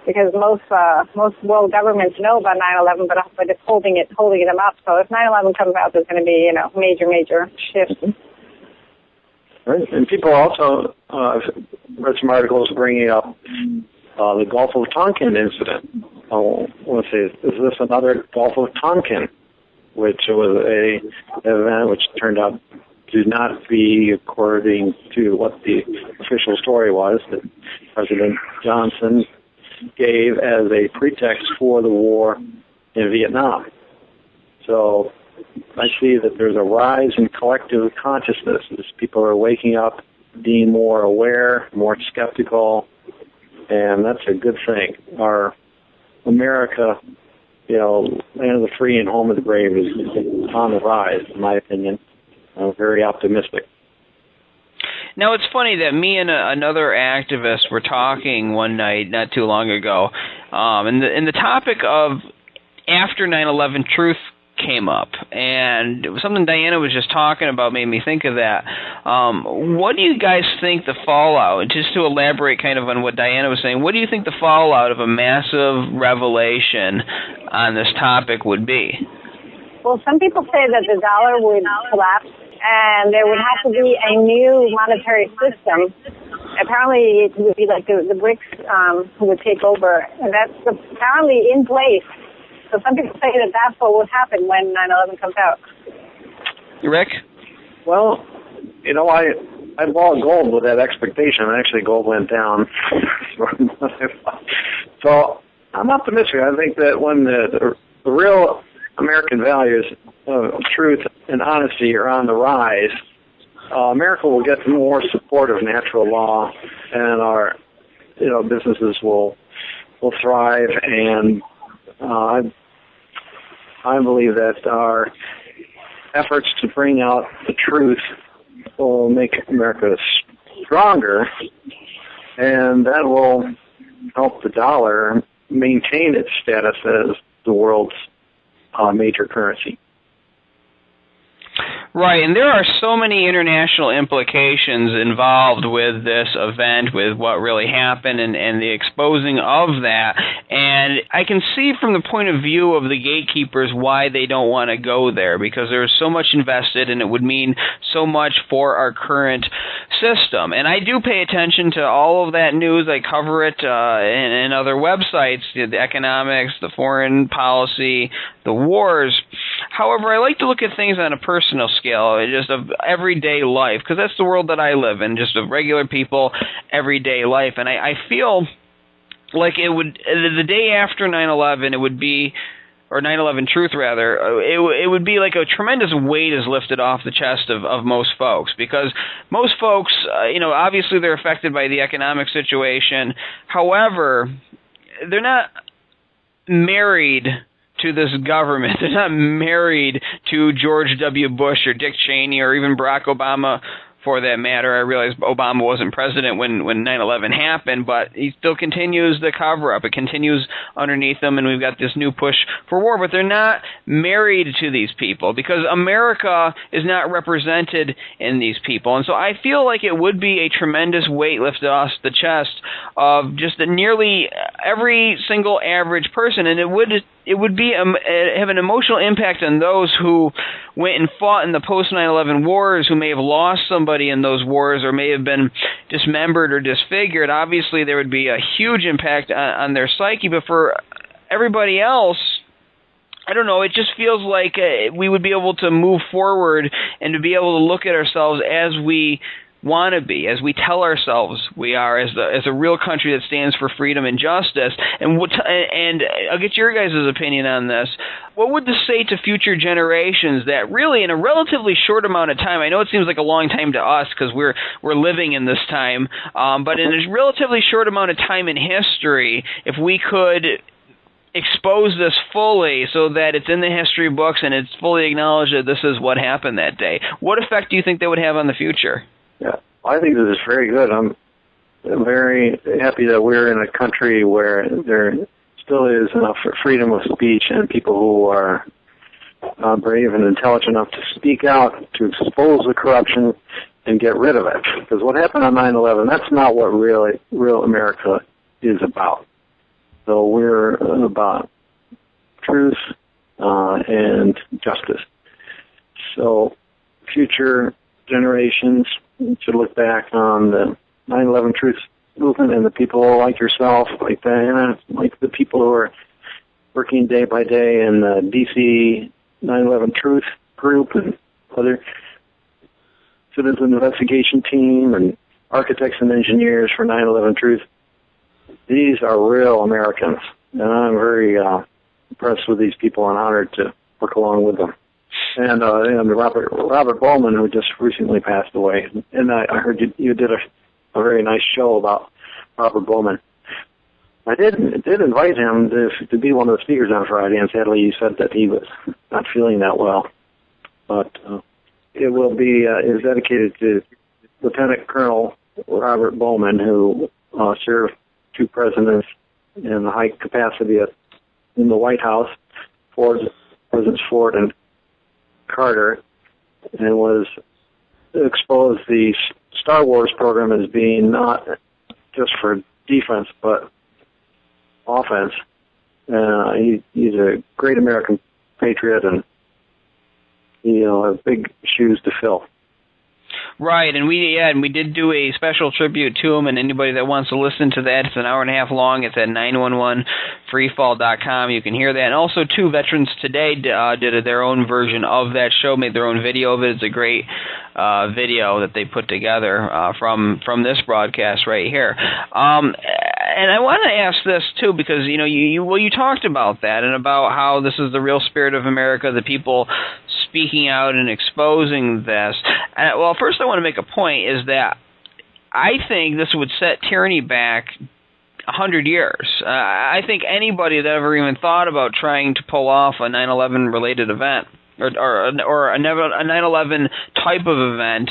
because most world governments know about 9/11, but it's holding them up. So if 9/11 comes out, there's going to be, major shifts. Right. And people also read some articles bringing up the Gulf of Tonkin incident. Let's see, is this another Gulf of Tonkin, which was an event which turned out to not be according to what the official story was that President Johnson gave as a pretext for the war in Vietnam. So I see that there's a rise in collective consciousness as people are waking up, being more aware, more skeptical, and that's a good thing. Our America, land of the free and home of the brave is on the rise, in my opinion. I'm very optimistic. Now, it's funny that me and another activist were talking one night not too long ago, and the topic of after 9/11 truth came up, and it was something Diana was just talking about made me think of that. What do you guys think the fallout, and just to elaborate kind of on what Diana was saying, what do you think the fallout of a massive revelation on this topic would be? Well, some people say that the dollar would collapse and there would have to be a new monetary system. Apparently it would be like the BRICS who would take over, and that's apparently in place. So some people say that that's what would happen when 9/11 comes out. Rick? Well, I bought gold with that expectation. Actually, gold went down. So I'm optimistic. I think that when the real American values of truth and honesty are on the rise, America will get more support of natural law, and our businesses will thrive, and I believe that our efforts to bring out the truth will make America stronger, and that will help the dollar maintain its status as the world's major currency. Right, and there are so many international implications involved with this event, with what really happened and the exposing of that, and I can see from the point of view of the gatekeepers why they don't want to go there, because there's so much invested and it would mean so much for our current system. And I do pay attention to all of that news. I cover it in other websites, the economics, the foreign policy, the wars. However, I like to look at things on a personal scale, just of everyday life, because that's the world that I live in, just of regular people, everyday life. And I feel like it would, the day after 9/11, it would be, or 9/11 truth rather, it would be like a tremendous weight is lifted off the chest of most folks, because most folks, obviously they're affected by the economic situation. However, they're not married to this government. They're not married to George W. Bush or Dick Cheney or even Barack Obama, for that matter. I realize Obama wasn't president when 9/11 happened, but he still continues the cover-up. It continues underneath them, and we've got this new push for war. But they're not married to these people because America is not represented in these people. And so I feel like it would be a tremendous weight lifted off the chest of just nearly every single average person, and it would be have an emotional impact on those who went and fought in the post 9/11 wars, who may have lost somebody in those wars or may have been dismembered or disfigured. Obviously, there would be a huge impact on their psyche, but for everybody else, I don't know, it just feels like we would be able to move forward and to be able to look at ourselves as we want to be, as we tell ourselves we are, as a real country that stands for freedom and justice. And I'll get your guys' opinion on this. What would this say to future generations that really in a relatively short amount of time, I know it seems like a long time to us because we're living in this time, but in a relatively short amount of time in history, if we could expose this fully so that it's in the history books and it's fully acknowledged that this is what happened that day, what effect do you think that would have on the future? Yeah, I think this is very good. I'm very happy that we're in a country where there still is enough freedom of speech and people who are brave and intelligent enough to speak out, to expose the corruption and get rid of it. Because what happened on 9/11, that's not what real America is about. So we're about truth and justice. So future generations should look back on the 9/11 truth movement and the people like yourself, like Diana, like the people who are working day by day in the DC 9/11 Truth group and other citizen investigation team and architects and engineers for 9/11 Truth. These are real Americans, and I'm very impressed with these people and honored to work along with them. And Robert Bowman, who just recently passed away, and I heard you did a very nice show about Robert Bowman. I did invite him to be one of the speakers on Friday, and sadly he said that he was not feeling that well. But it will be is dedicated to Lieutenant Colonel Robert Bowman, who served two presidents in the high capacity in the White House, Presidents Ford and Carter, and was exposed the Star Wars program as being not just for defense but offense. He's a great American patriot, and he'll have big shoes to fill. Right, and we did do a special tribute to him, and anybody that wants to listen to that, it's an hour and a half long. It's at 911freefall.com. You can hear that. And also, too, Veterans Today did their own version of that show, made their own video of it. It's a great video that they put together from this broadcast right here. And I want to ask this, too, because, you talked about that and about how this is the real spirit of America, the people speaking out and exposing this. Well, first I want to make a point is that I think this would set tyranny back 100 years. I think anybody that ever even thought about trying to pull off a 9/11 related event or a 9/11 type of event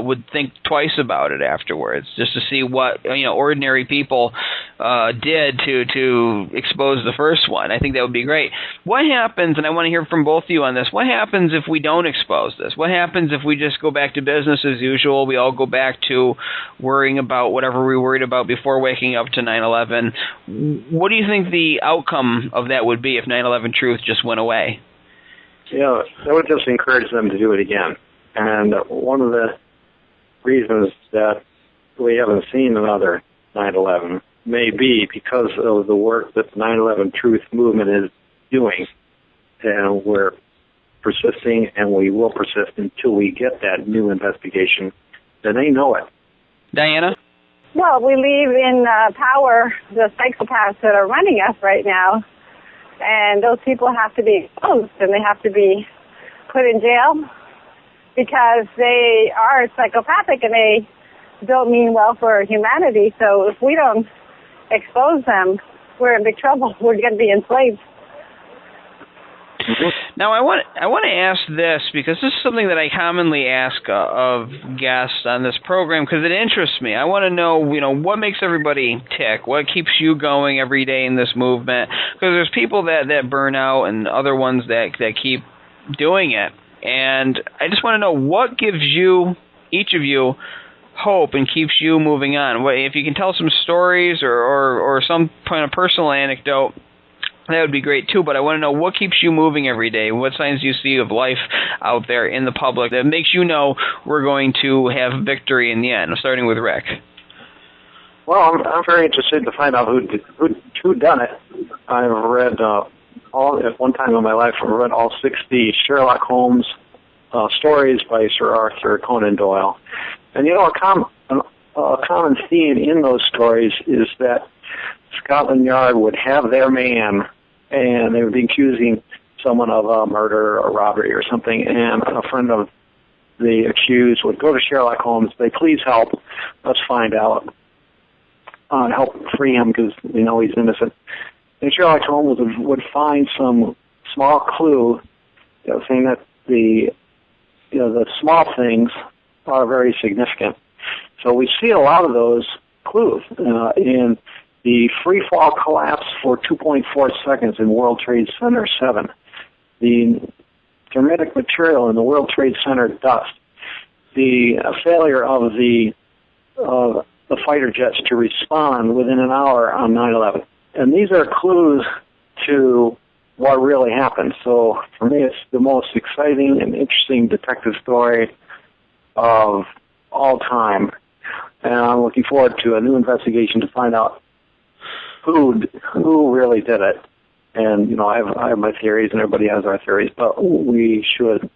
would think twice about it afterwards, just to see what ordinary people did to expose the first one. I think that would be great. What happens, and I want to hear from both of you on this, what happens if we don't expose this? What happens if we just go back to business as usual? We all go back to worrying about whatever we worried about before waking up to 9/11. What do you think the outcome of that would be if 9/11 Truth just went away? Yeah, I would just encourage them to do it again. And one of the reasons that we haven't seen another 9/11 may be because of the work that the 9/11 Truth movement is doing. And we're persisting, and we will persist until we get that new investigation. And they know it. Diana? Well, we leave in power the psychopaths that are running us right now. And those people have to be exposed, and they have to be put in jail because they are psychopathic and they don't mean well for humanity. So if we don't expose them, we're in big trouble. We're going to be enslaved. Now, I want to ask this because this is something that I commonly ask of guests on this program because it interests me. I want to know, what makes everybody tick? What keeps you going every day in this movement? Because there's people that burn out and other ones that keep doing it. And I just want to know what gives you, each of you, hope and keeps you moving on. If you can tell some stories or some kind of personal anecdote, that would be great too, but I want to know what keeps you moving every day. What signs do you see of life out there in the public that makes you know we're going to have victory in the end? Starting with Rick. Well, I'm very interested to find out who done it. I've read at one time in my life, I read all 60 Sherlock Holmes stories by Sir Arthur Conan Doyle, and a common theme in those stories is that Scotland Yard would have their man, and they would be accusing someone of a murder or robbery or something, and a friend of the accused would go to Sherlock Holmes, say, please help, let's find out, help free him because we know he's innocent. And Sherlock Holmes would find some small clue saying that the small things are very significant. So we see a lot of those clues in the free fall collapse for 2.4 seconds in World Trade Center 7, the thermitic material in the World Trade Center dust, the failure of the fighter jets to respond within an hour on 9/11. And these are clues to what really happened. So for me, it's the most exciting and interesting detective story of all time. And I'm looking forward to a new investigation to find out who really did it. And, I have my theories, and everybody has our theories, but we should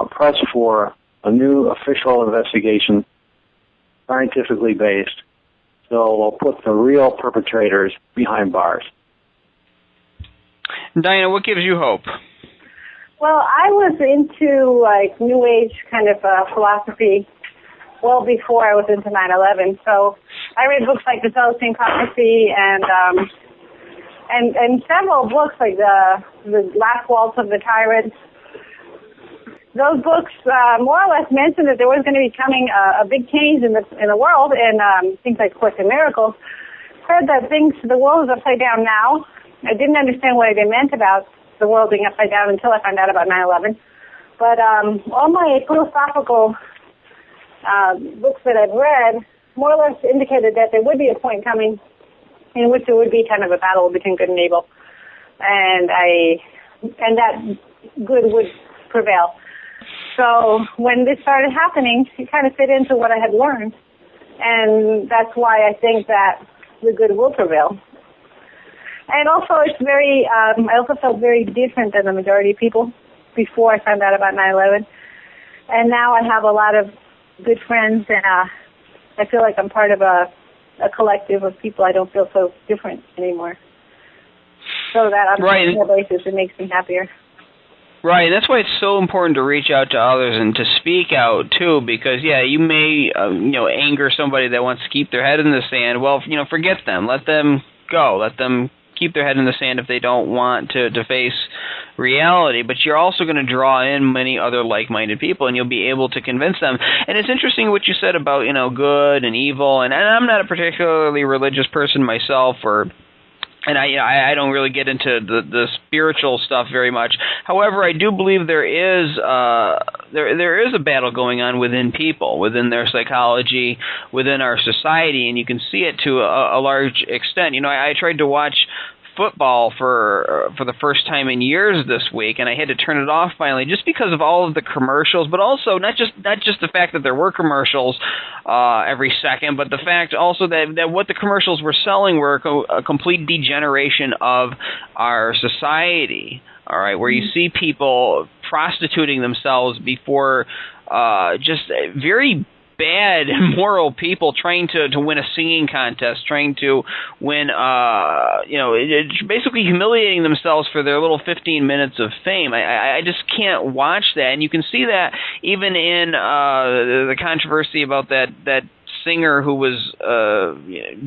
press for a new official investigation, scientifically based, so we'll put the real perpetrators behind bars. Diana, what gives you hope? Well, I was into New Age kind of philosophy well before I was into 9/11. So I read books like The Celestine Prophecy and several books like the Last Waltz of the Tyrant. Those books more or less mentioned that there was going to be coming a big change in the world, and things like Course in Miracles said that the world is upside down now. I didn't understand what they meant about the world being upside down until I found out about 9/11. But all my philosophical books that I've read more or less indicated that there would be a point coming in which there would be kind of a battle between good and evil, and that good would prevail. So when this started happening, it kind of fit into what I had learned, and that's why I think that the good will prevail. And also, it's very. I also felt very different than the majority of people before I found out about 9/11, and now I have a lot of good friends, and I feel like I'm part of a collective of people. I don't feel so different anymore. So that on a personal basis, it makes me happier. Right, that's why it's so important to reach out to others and to speak out too. Because you may anger somebody that wants to keep their head in the sand. Well, forget them. Let them go. Let them keep their head in the sand if they don't want to face reality, but you're also going to draw in many other like-minded people, and you'll be able to convince them. And it's interesting what you said about, good and evil, and I'm not a particularly religious person myself, and I don't really get into the spiritual stuff very much. However, I do believe there is a battle going on within people, within their psychology, within our society, and you can see it to a large extent. I tried to watch football for the first time in years this week, and I had to turn it off finally just because of all of the commercials, but also not just the fact that there were commercials every second, but the fact also that what the commercials were selling were a complete degeneration of our society. All right, where you see people prostituting themselves before just very bad, immoral people trying to win a singing contest, trying to win, basically humiliating themselves for their little 15 minutes of fame. I just can't watch that. And you can see that even in the controversy about that singer who was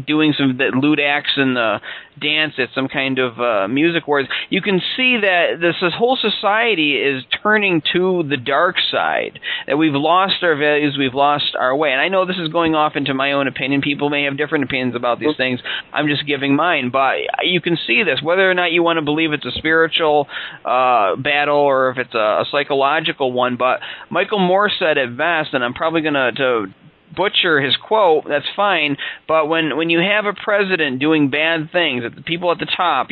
doing some lewd acts and dance at some kind of music awards. You can see that this whole society is turning to the dark side, that we've lost our values, we've lost our way. And I know this is going off into my own opinion. People may have different opinions about these things. I'm just giving mine. But you can see this, whether or not you want to believe it's a spiritual battle or if it's a psychological one. But Michael Moore said it best, and I'm probably going to butcher his quote, that's fine, but when you have a president doing bad things, the people at the top,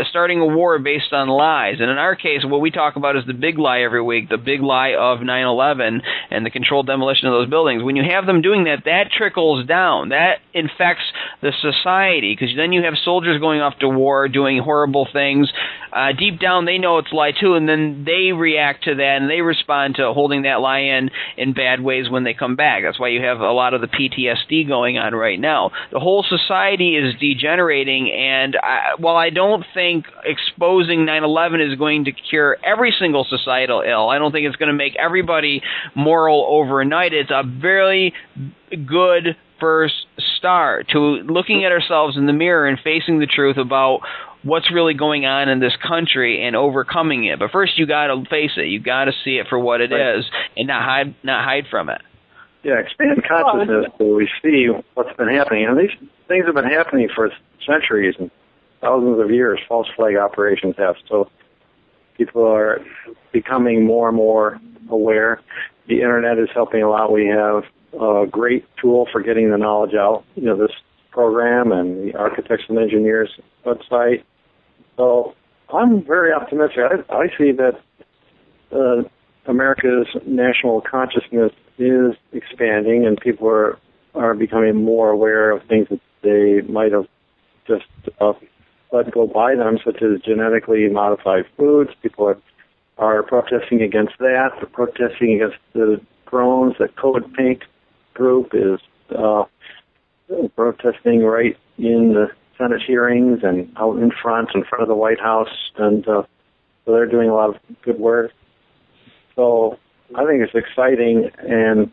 starting a war based on lies, and in our case, what we talk about is the big lie every week, the big lie of 9/11 and the controlled demolition of those buildings. When you have them doing that, that trickles down. That infects the society, because then you have soldiers going off to war, doing horrible things. Deep down, they know it's a lie too, and then they react to that, and they respond to holding that lie in bad ways when they come back. That's why you have a lot of the PTSD going on right now. The whole society is degenerating, and while I don't think exposing 9/11 is going to cure every single societal ill, I don't think it's going to make everybody moral overnight. It's a very good first start to looking at ourselves in the mirror and facing the truth about what's really going on in this country and overcoming it. But first, you got to face it. You got to see it for what it is, and not hide from it. Yeah, expand consciousness so we see what's been happening. And these things have been happening for centuries and thousands of years. False flag operations have. So people are becoming more and more aware. The Internet is helping a lot. We have a great tool for getting the knowledge out, this program and the Architects and Engineers website. So I'm very optimistic. I see that America's national consciousness is expanding, and people are becoming more aware of things that they might have just let go by them, such as genetically modified foods. People are protesting against that. They're protesting against the drones. The Code Pink group is protesting right in the Senate hearings and out in front of the White House, and so they're doing a lot of good work. So I think it's exciting, and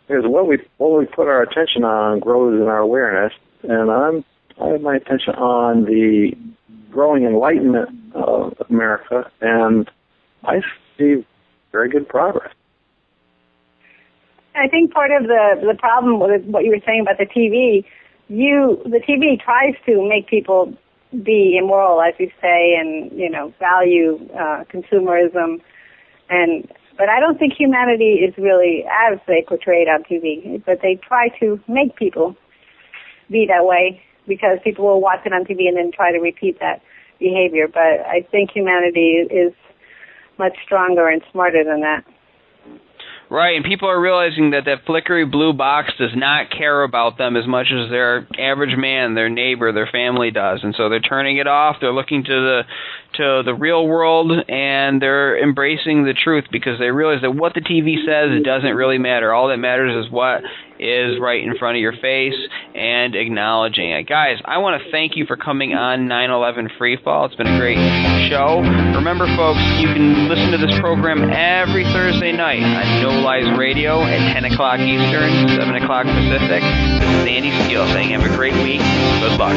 because what we put our attention on grows in our awareness, and I have my attention on the growing enlightenment of America, and I see very good progress. I think part of the problem with what you were saying about the TV, the TV tries to make people be immoral, as you say, and value consumerism, but I don't think humanity is really as they portray it on TV. But they try to make people be that way because people will watch it on TV and then try to repeat that behavior. But I think humanity is much stronger and smarter than that. Right, and people are realizing that flickery blue box does not care about them as much as their average man, their neighbor, their family does, and so they're turning it off. They're looking to the real world, and they're embracing the truth because they realize that what the TV says, it doesn't really matter. All that matters is what is right in front of your face and acknowledging it. Guys, I want to thank you for coming on 9/11 Freefall. It's been a great show. Remember, folks, you can listen to this program every Thursday night on No Lies Radio at 10 o'clock Eastern, 7 o'clock Pacific. This is Andy Steele saying have a great week. Good luck.